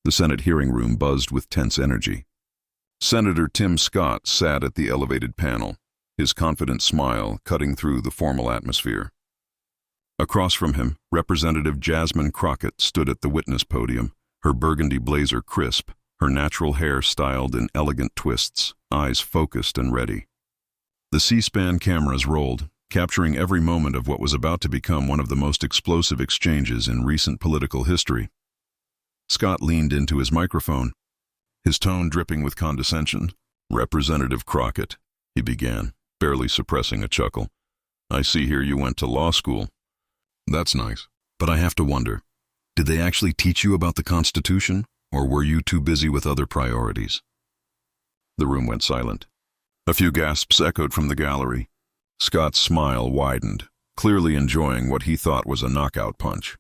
The Senate hearing room buzzed with tense energy. Senator Tim Scott sat at the elevated panel, his confident smile cutting through the formal atmosphere. Across from him, Representative Jasmine Crockett stood at the witness podium, her burgundy blazer crisp, her natural hair styled in elegant twists, eyes focused and ready. The C-SPAN cameras rolled, capturing every moment of what was about to become one of the most explosive exchanges in recent political history. Scott leaned into his microphone, his tone dripping with condescension. "Representative Crockett," he began, barely suppressing a chuckle. "I see here you went to law school. That's nice. But I have to wonder, did they actually teach you about the Constitution, or were you too busy with other priorities?" The room went silent. A few gasps echoed from the gallery. Scott's smile widened, clearly enjoying what he thought was a knockout punch.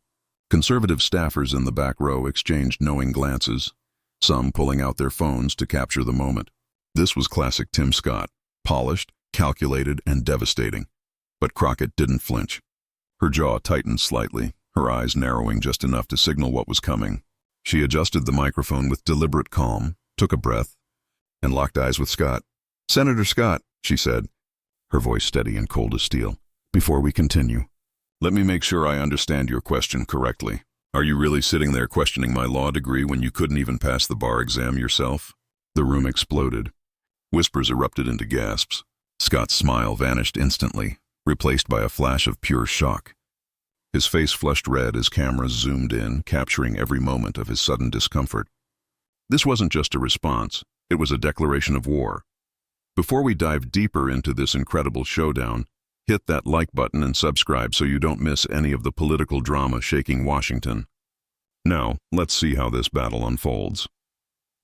Conservative staffers in the back row exchanged knowing glances, some pulling out their phones to capture the moment. This was classic Tim Scott, polished, calculated, and devastating. But Crockett didn't flinch. Her jaw tightened slightly, her eyes narrowing just enough to signal what was coming. She adjusted the microphone with deliberate calm, took a breath, and locked eyes with Scott. "Senator Scott," she said, her voice steady and cold as steel, "before we continue, let me make sure I understand your question correctly. Are you really sitting there questioning my law degree when you couldn't even pass the bar exam yourself?" The room exploded. Whispers erupted into gasps. Scott's smile vanished instantly, replaced by a flash of pure shock. His face flushed red as cameras zoomed in, capturing every moment of his sudden discomfort. This wasn't just a response, it was a declaration of war. Before we dive deeper into this incredible showdown, hit that like button and subscribe so you don't miss any of the political drama shaking Washington. Now, let's see how this battle unfolds.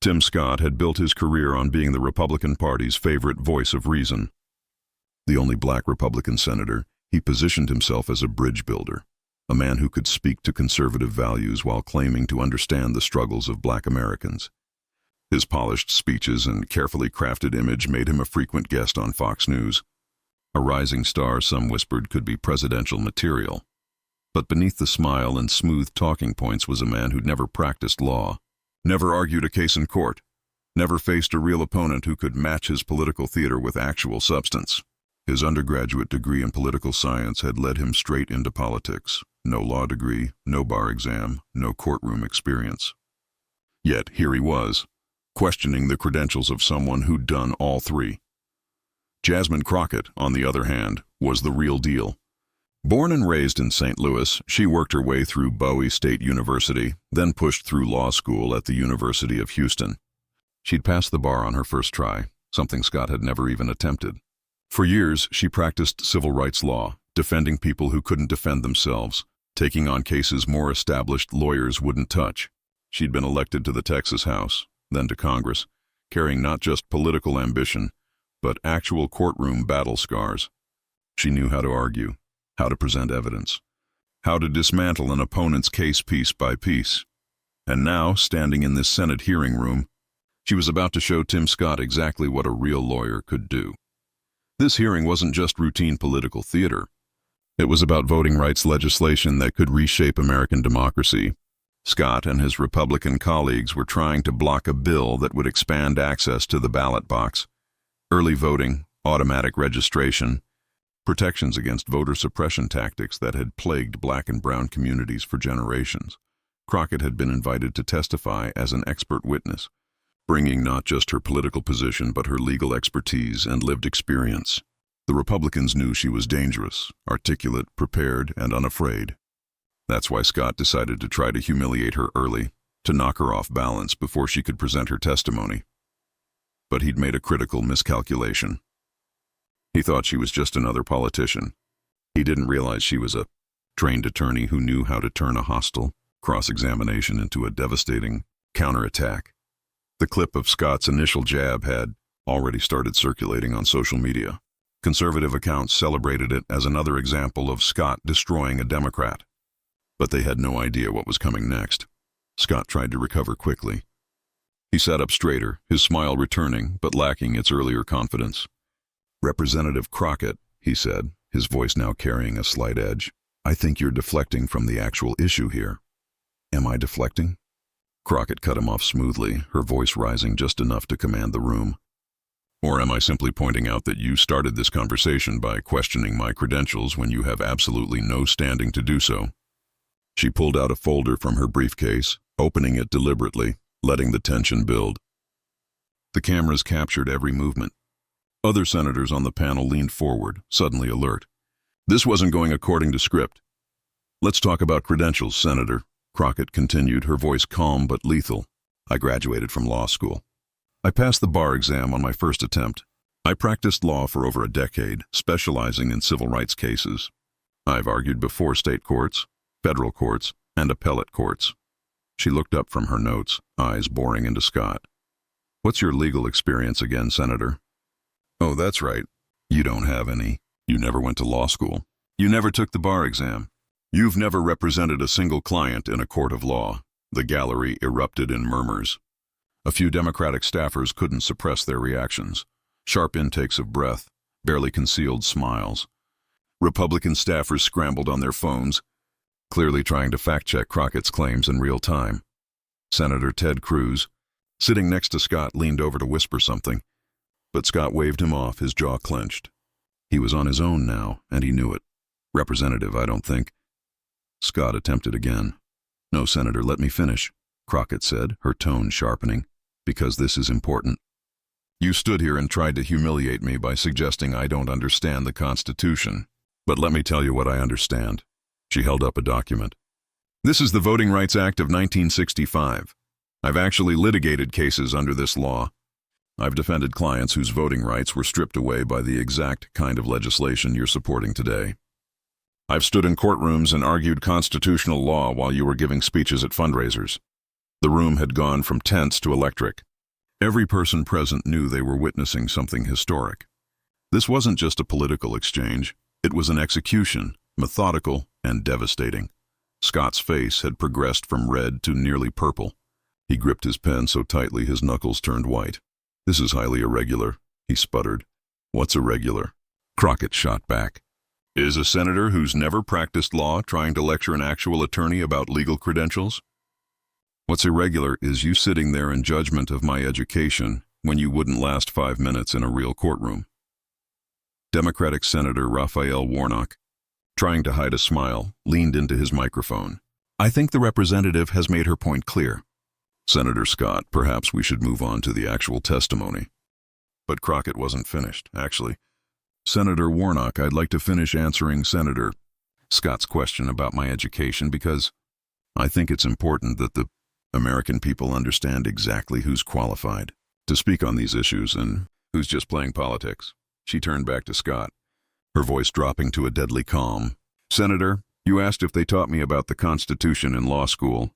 Tim Scott had built his career on being the Republican Party's favorite voice of reason. The only black Republican senator, he positioned himself as a bridge builder, a man who could speak to conservative values while claiming to understand the struggles of black Americans. His polished speeches and carefully crafted image made him a frequent guest on Fox News. A rising star, some whispered, could be presidential material. But beneath the smile and smooth talking points was a man who'd never practiced law, never argued a case in court, never faced a real opponent who could match his political theater with actual substance. His undergraduate degree in political science had led him straight into politics. No law degree, no bar exam, no courtroom experience. Yet here he was, questioning the credentials of someone who'd done all three. Jasmine Crockett, on the other hand, was the real deal. Born and raised in St. Louis, she worked her way through Bowie State University, then pushed through law school at the University of Houston. She'd passed the bar on her first try, something Scott had never even attempted. For years, she practiced civil rights law, defending people who couldn't defend themselves, taking on cases more established lawyers wouldn't touch. She'd been elected to the Texas House, then to Congress, carrying not just political ambition, but actual courtroom battle scars. She knew how to argue, how to present evidence, how to dismantle an opponent's case piece by piece. And now, standing in this Senate hearing room, she was about to show Tim Scott exactly what a real lawyer could do. This hearing wasn't just routine political theater. It was about voting rights legislation that could reshape American democracy. Scott and his Republican colleagues were trying to block a bill that would expand access to the ballot box, early voting, automatic registration, protections against voter suppression tactics that had plagued black and brown communities for generations. Crockett had been invited to testify as an expert witness, bringing not just her political position but her legal expertise and lived experience. The Republicans knew she was dangerous, articulate, prepared, and unafraid. That's why Scott decided to try to humiliate her early, to knock her off balance before she could present her testimony. But he'd made a critical miscalculation. He thought she was just another politician. He didn't realize she was a trained attorney who knew how to turn a hostile cross-examination into a devastating counterattack. The clip of Scott's initial jab had already started circulating on social media. Conservative accounts celebrated it as another example of Scott destroying a Democrat. But they had no idea what was coming next. Scott tried to recover quickly. He sat up straighter, his smile returning, but lacking its earlier confidence. "Representative Crockett," he said, his voice now carrying a slight edge, "I think you're deflecting from the actual issue here." "Am I deflecting?" Crockett cut him off smoothly, her voice rising just enough to command the room. Or am I simply pointing out that you started this conversation by questioning my credentials when you have absolutely no standing to do so? She pulled out a folder from her briefcase, opening it deliberately, letting the tension build. The cameras captured every movement. Other senators on the panel leaned forward, suddenly alert. This wasn't going according to script. Let's talk about credentials, Senator, Crockett continued, her voice calm but lethal. I graduated from law school. I passed the bar exam on my first attempt. I practiced law for over a decade, specializing in civil rights cases. I've argued before state courts, federal courts, and appellate courts. She looked up from her notes, eyes boring into Scott. What's your legal experience again, Senator? Oh, that's right. You don't have any. You never went to law school. You never took the bar exam. You've never represented a single client in a court of law. The gallery erupted in murmurs. A few Democratic staffers couldn't suppress their reactions. Sharp intakes of breath, barely concealed smiles. Republican staffers scrambled on their phones, clearly trying to fact-check Crockett's claims in real time. Senator Ted Cruz, sitting next to Scott, leaned over to whisper something, but Scott waved him off, his jaw clenched. He was on his own now, and he knew it. Representative, I don't think. Scott attempted again. No, Senator, let me finish, Crockett said, her tone sharpening, because this is important. You stood here and tried to humiliate me by suggesting I don't understand the Constitution. But let me tell you what I understand. She held up a document. This is the Voting Rights Act of 1965. I've actually litigated cases under this law. I've defended clients whose voting rights were stripped away by the exact kind of legislation you're supporting today. I've stood in courtrooms and argued constitutional law while you were giving speeches at fundraisers. The room had gone from tense to electric. Every person present knew they were witnessing something historic. This wasn't just a political exchange. It was an execution, methodical and devastating. Scott's face had progressed from red to nearly purple. He gripped his pen so tightly his knuckles turned white. This is highly irregular, he sputtered. What's irregular? Crockett shot back. Is a senator who's never practiced law trying to lecture an actual attorney about legal credentials? What's irregular is you sitting there in judgment of my education when you wouldn't last 5 minutes in a real courtroom. Democratic Senator Raphael Warnock, trying to hide a smile, leaned into his microphone. I think the representative has made her point clear. Senator Scott, perhaps we should move on to the actual testimony. But Crockett wasn't finished, actually. Senator Warnock, I'd like to finish answering Senator Scott's question about my education because I think it's important that the American people understand exactly who's qualified to speak on these issues and who's just playing politics. She turned back to Scott, her voice dropping to a deadly calm. Senator, you asked if they taught me about the Constitution in law school.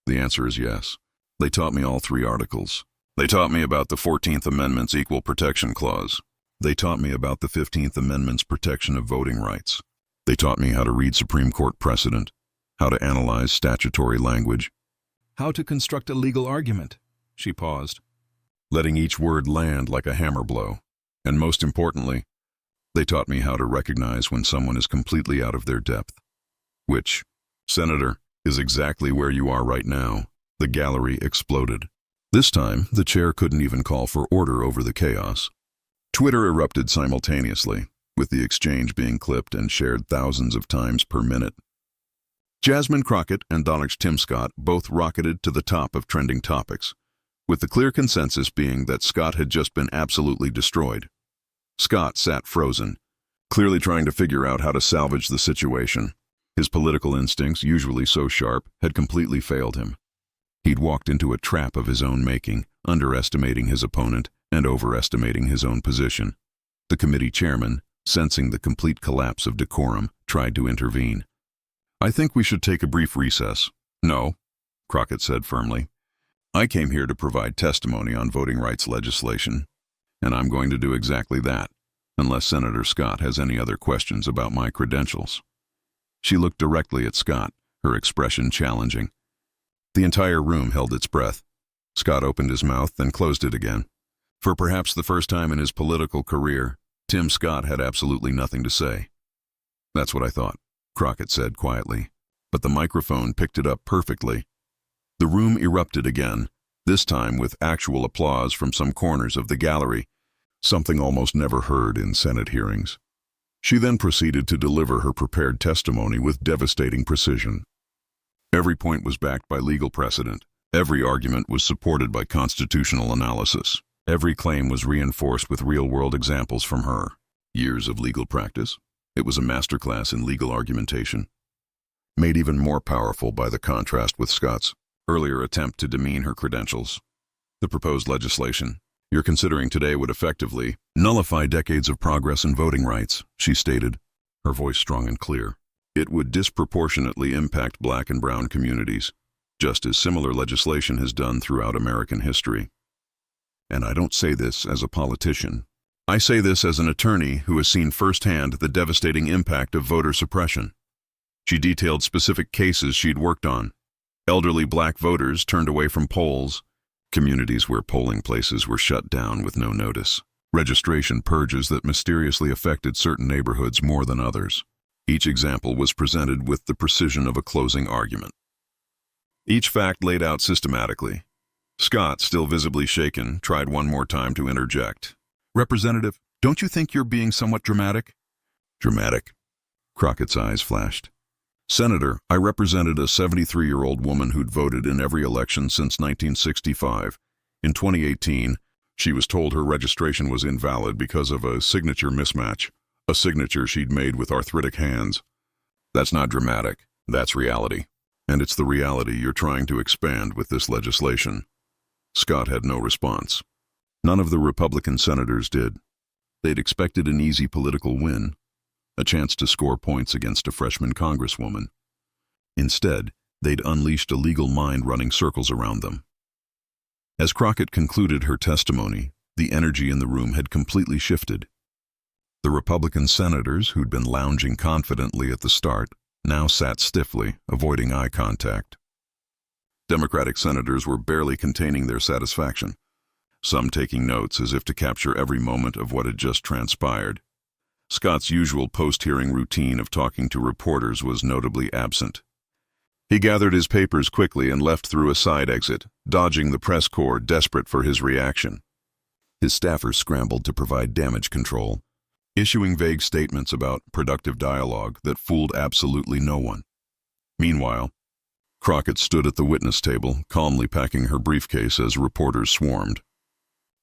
The answer is yes. They taught me all 3 articles. They taught me about the 14th Amendment's Equal Protection Clause. They taught me about the 15th Amendment's protection of voting rights. They taught me how to read Supreme Court precedent, how to analyze statutory language, how to construct a legal argument. She paused, letting each word land like a hammer blow. And most importantly, they taught me how to recognize when someone is completely out of their depth. Which, Senator, is exactly where you are right now. The gallery exploded. This time, the chair couldn't even call for order over the chaos. Twitter erupted simultaneously, with the exchange being clipped and shared thousands of times per minute. Jasmine Crockett and Donald Tim Scott both rocketed to the top of trending topics, with the clear consensus being that Scott had just been absolutely destroyed. Scott sat frozen, clearly trying to figure out how to salvage the situation. His political instincts, usually so sharp, had completely failed him. He'd walked into a trap of his own making, underestimating his opponent and overestimating his own position. The committee chairman, sensing the complete collapse of decorum, tried to intervene. I think we should take a brief recess. No, Crockett said firmly. I came here to provide testimony on voting rights legislation, and I'm going to do exactly that, unless Senator Scott has any other questions about my credentials. She looked directly at Scott, her expression challenging. The entire room held its breath. Scott opened his mouth, then closed it again. For perhaps the first time in his political career, Tim Scott had absolutely nothing to say. That's what I thought, Crockett said quietly, but the microphone picked it up perfectly. The room erupted again, this time with actual applause from some corners of the gallery, something almost never heard in Senate hearings. She then proceeded to deliver her prepared testimony with devastating precision. Every point was backed by legal precedent. Every argument was supported by constitutional analysis. Every claim was reinforced with real-world examples from her years of legal practice. It was a masterclass in legal argumentation, made even more powerful by the contrast with Scott's earlier attempt to demean her credentials. The proposed legislation you're considering today would effectively nullify decades of progress in voting rights, she stated, her voice strong and clear. It would disproportionately impact Black and brown communities, just as similar legislation has done throughout American history. And I don't say this as a politician. I say this as an attorney who has seen firsthand the devastating impact of voter suppression. She detailed specific cases she'd worked on. Elderly Black voters turned away from polls, communities where polling places were shut down with no notice, registration purges that mysteriously affected certain neighborhoods more than others. Each example was presented with the precision of a closing argument. Each fact laid out systematically. Scott, still visibly shaken, tried one more time to interject. "Representative, don't you think you're being somewhat dramatic?" "Dramatic?" Crockett's eyes flashed. "Senator, I represented a 73-year-old woman who'd voted in every election since 1965. In 2018, she was told her registration was invalid because of a signature mismatch, a signature she'd made with arthritic hands. That's not dramatic, that's reality. And it's the reality you're trying to expand with this legislation." Scott had no response. None of the Republican senators did. They'd expected an easy political win, a chance to score points against a freshman congresswoman. Instead, they'd unleashed a legal mind running circles around them. As Crockett concluded her testimony, the energy in the room had completely shifted. The Republican senators, who'd been lounging confidently at the start, now sat stiffly, avoiding eye contact. Democratic senators were barely containing their satisfaction, some taking notes as if to capture every moment of what had just transpired. Scott's usual post-hearing routine of talking to reporters was notably absent. He gathered his papers quickly and left through a side exit, dodging the press corps desperate for his reaction. His staffers scrambled to provide damage control, issuing vague statements about productive dialogue that fooled absolutely no one. Meanwhile, Crockett stood at the witness table, calmly packing her briefcase as reporters swarmed.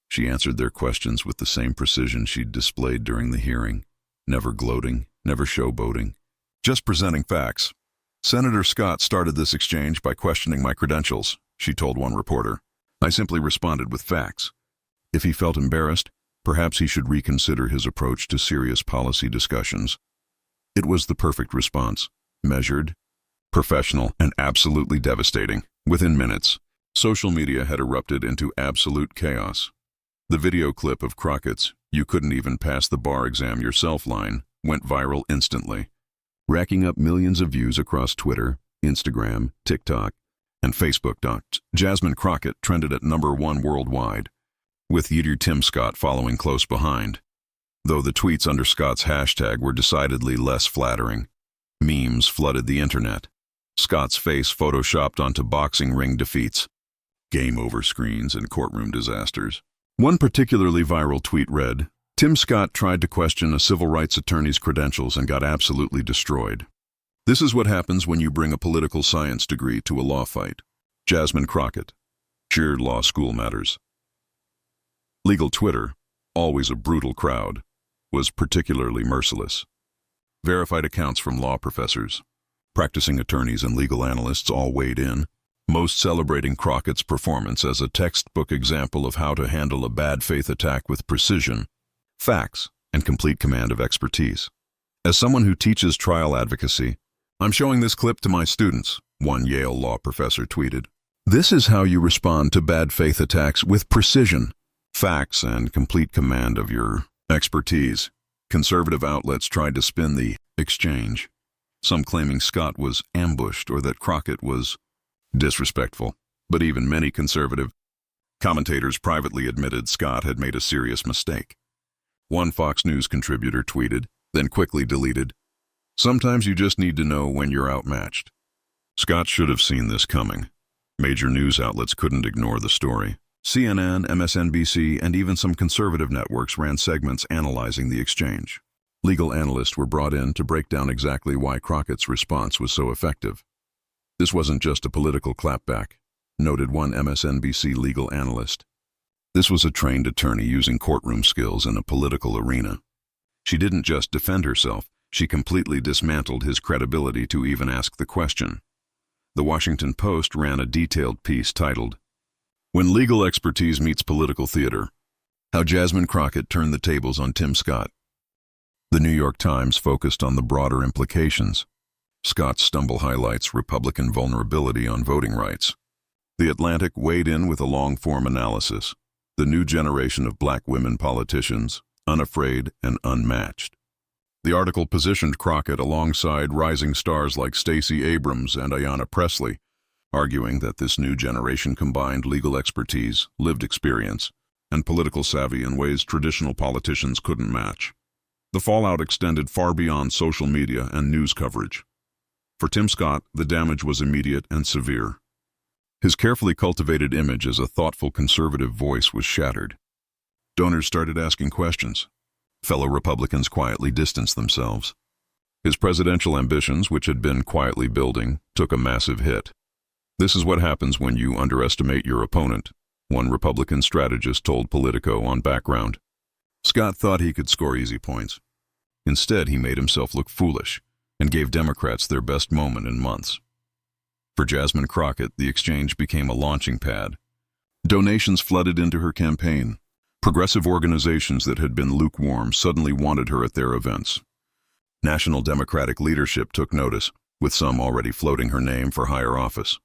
She answered their questions with the same precision she'd displayed during the hearing, never gloating, never showboating, just presenting facts. "Senator Scott started this exchange by questioning my credentials," she told one reporter. "I simply responded with facts. If he felt embarrassed, perhaps he should reconsider his approach to serious policy discussions." It was the perfect response, measured, professional, and absolutely devastating. Within minutes, social media had erupted into absolute chaos. The video clip of Crockett's "You couldn't even pass the bar exam yourself" line went viral instantly, racking up millions of views across Twitter, Instagram, TikTok, and Facebook. Jasmine Crockett trended at #1 worldwide, with YouTuber Tim Scott following close behind. Though the tweets under Scott's hashtag were decidedly less flattering, memes flooded the internet. Scott's face photoshopped onto boxing ring defeats, game over screens, and courtroom disasters. One particularly viral tweet read, "Tim Scott tried to question a civil rights attorney's credentials and got absolutely destroyed. This is what happens when you bring a political science degree to a law fight. Jasmine Crockett, Sheer Law School Matters." Legal Twitter, always a brutal crowd, was particularly merciless. Verified accounts from law professors, practicing attorneys, and legal analysts all weighed in, most celebrating Crockett's performance as a textbook example of how to handle a bad faith attack with precision, facts, and complete command of expertise. "As someone who teaches trial advocacy, I'm showing this clip to my students," one Yale law professor tweeted. "This is how you respond to bad faith attacks with precision, facts, and complete command of your expertise." Conservative outlets tried to spin the exchange, some claiming Scott was ambushed or that Crockett was disrespectful. But even many conservative commentators privately admitted Scott had made a serious mistake. One Fox News contributor tweeted, then quickly deleted, "Sometimes you just need to know when you're outmatched." Scott should have seen this coming. Major news outlets couldn't ignore the story. CNN, MSNBC, and even some conservative networks ran segments analyzing the exchange. Legal analysts were brought in to break down exactly why Crockett's response was so effective. This wasn't just a political clapback, noted one MSNBC legal analyst. This was a trained attorney using courtroom skills in a political arena. She didn't just defend herself, she completely dismantled his credibility to even ask the question. The Washington Post ran a detailed piece titled, "When Legal Expertise Meets Political Theater: How Jasmine Crockett Turned the Tables on Tim Scott." The New York Times focused on the broader implications. Scott's stumble highlights Republican vulnerability on voting rights. The Atlantic weighed in with a long-form analysis. The new generation of black women politicians, unafraid and unmatched. The article positioned Crockett alongside rising stars like Stacey Abrams and Ayanna Pressley, arguing that this new generation combined legal expertise, lived experience, and political savvy in ways traditional politicians couldn't match. The fallout extended far beyond social media and news coverage. For Tim Scott, the damage was immediate and severe. His carefully cultivated image as a thoughtful conservative voice was shattered. Donors started asking questions. Fellow Republicans quietly distanced themselves. His presidential ambitions, which had been quietly building, took a massive hit. "This is what happens when you underestimate your opponent," one Republican strategist told Politico on Background. Scott thought he could score easy points. Instead, he made himself look foolish and gave Democrats their best moment in months. For Jasmine Crockett, the exchange became a launching pad. Donations flooded into her campaign. Progressive organizations that had been lukewarm suddenly wanted her at their events. National Democratic leadership took notice, with some already floating her name for higher office.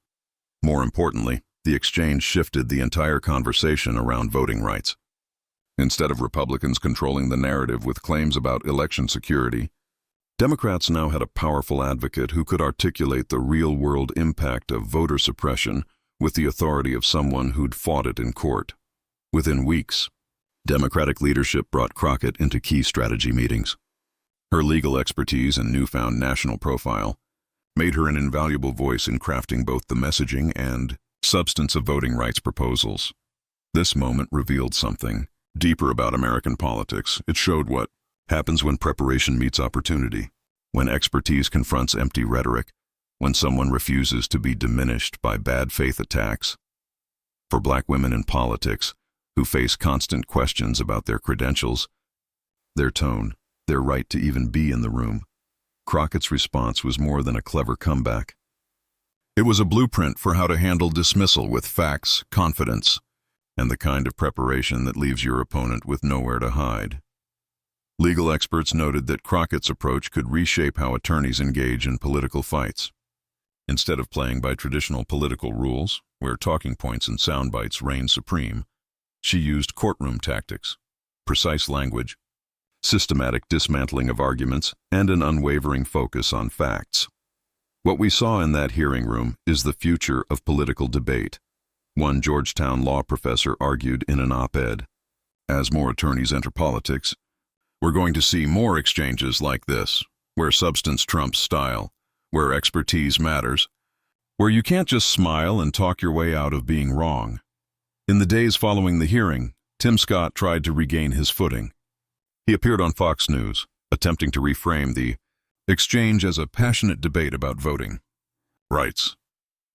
More importantly, the exchange shifted the entire conversation around voting rights. Instead of Republicans controlling the narrative with claims about election security, Democrats now had a powerful advocate who could articulate the real-world impact of voter suppression with the authority of someone who'd fought it in court. Within weeks, Democratic leadership brought Crockett into key strategy meetings. Her legal expertise and newfound national profile made her an invaluable voice in crafting both the messaging and substance of voting rights proposals. This moment revealed something deeper about American politics. It showed what happens when preparation meets opportunity, when expertise confronts empty rhetoric, when someone refuses to be diminished by bad faith attacks. For black women in politics, who face constant questions about their credentials, their tone, their right to even be in the room, Crockett's response was more than a clever comeback. It was a blueprint for how to handle dismissal with facts, confidence, and the kind of preparation that leaves your opponent with nowhere to hide. Legal experts noted that Crockett's approach could reshape how attorneys engage in political fights. Instead of playing by traditional political rules, where talking points and sound bites reigned supreme, she used courtroom tactics, precise language, systematic dismantling of arguments, and an unwavering focus on facts. What we saw in that hearing room is the future of political debate. One Georgetown law professor argued in an op-ed, "As more attorneys enter politics, we're going to see more exchanges like this, where substance trumps style, where expertise matters, where you can't just smile and talk your way out of being wrong." In the days following the hearing, Tim Scott tried to regain his footing. He appeared on Fox News, attempting to reframe the exchange as a passionate debate about voting rights.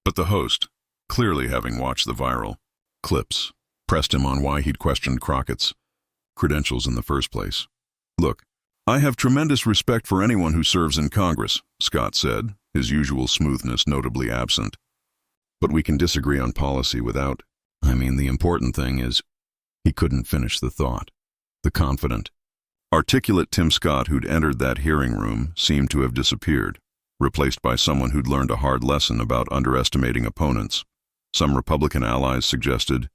But the host, clearly having watched the viral clips, pressed him on why he'd questioned Crockett's credentials in the first place. "Look, I have tremendous respect for anyone who serves in Congress," Scott said, his usual smoothness notably absent. "But we can disagree on policy without, the important thing is," he couldn't finish the thought. The confident, articulate Tim Scott who'd entered that hearing room seemed to have disappeared, replaced by someone who'd learned a hard lesson about underestimating opponents. Some Republican allies suggested.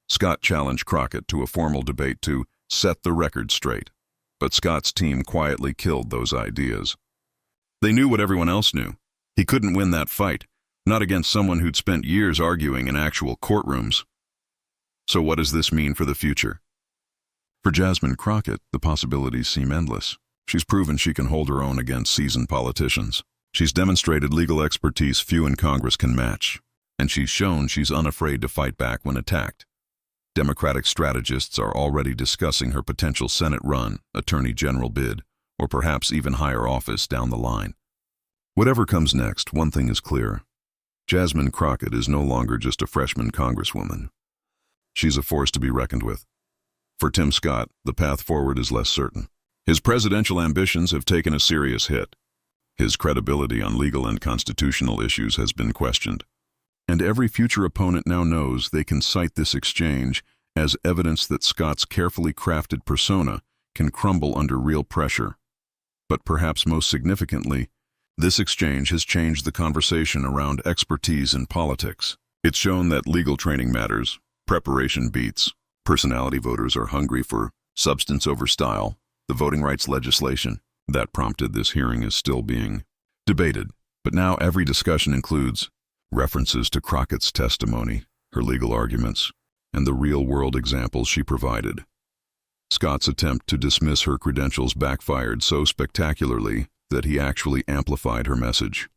Scott challenged Crockett to a formal debate to set the record straight, but Scott's team quietly killed those ideas. They knew what everyone else knew. He couldn't win that fight, not against someone who'd spent years arguing in actual courtrooms. So what does this mean for the future? For Jasmine Crockett, the possibilities seem endless. She's proven she can hold her own against seasoned politicians. She's demonstrated legal expertise few in Congress can match. and she's shown she's unafraid to fight back when attacked. Democratic strategists are already discussing her potential Senate run, Attorney General bid, or perhaps even higher office down the line. Whatever comes next, one thing is clear. Jasmine Crockett is no longer just a freshman congresswoman. She's a force to be reckoned with. For Tim Scott, the path forward is less certain. His presidential ambitions have taken a serious hit. His credibility on legal and constitutional issues has been questioned. And every future opponent now knows they can cite this exchange as evidence that Scott's carefully crafted persona can crumble under real pressure. But perhaps most significantly, this exchange has changed the conversation around expertise in politics. It's shown that legal training matters, preparation beats, personality voters are hungry for substance over style. The voting rights legislation that prompted this hearing is still being debated, but now every discussion includes references to Crockett's testimony, her legal arguments, and the real-world examples she provided. Scott's attempt to dismiss her credentials backfired so spectacularly that he actually amplified her message.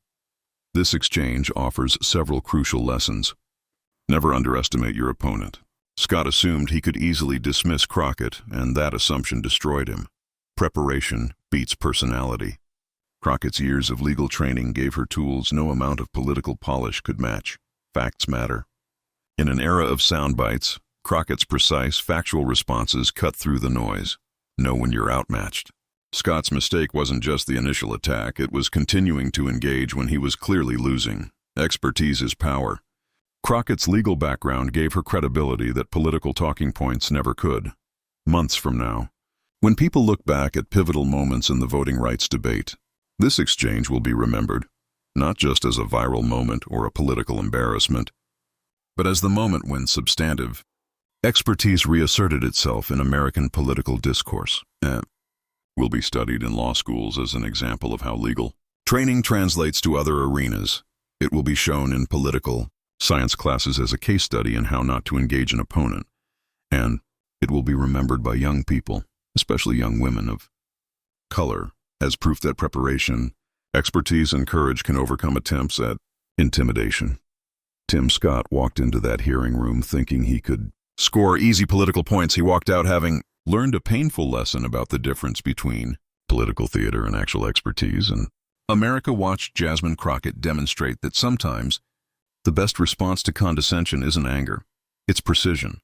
This exchange offers several crucial lessons. Never underestimate your opponent. Scott assumed he could easily dismiss Crockett, and that assumption destroyed him. Preparation beats personality. Crockett's years of legal training gave her tools no amount of political polish could match. Facts matter. In an era of sound bites, Crockett's precise, factual responses cut through the noise. Know when you're outmatched. Scott's mistake wasn't just the initial attack, it was continuing to engage when he was clearly losing. Expertise is power. Crockett's legal background gave her credibility that political talking points never could. Months from now, when people look back at pivotal moments in the voting rights debate, this exchange will be remembered, not just as a viral moment or a political embarrassment, but as the moment when substantive expertise reasserted itself in American political discourse. Will be studied in law schools as an example of how legal training translates to other arenas. It will be shown in political science classes as a case study in how not to engage an opponent. And it will be remembered by young people, especially young women of color, as proof that preparation, expertise, and courage can overcome attempts at intimidation. Tim Scott walked into that hearing room thinking he could score easy political points. He walked out having learned a painful lesson about the difference between political theater and actual expertise, and America watched Jasmine Crockett demonstrate that sometimes the best response to condescension isn't anger, it's precision.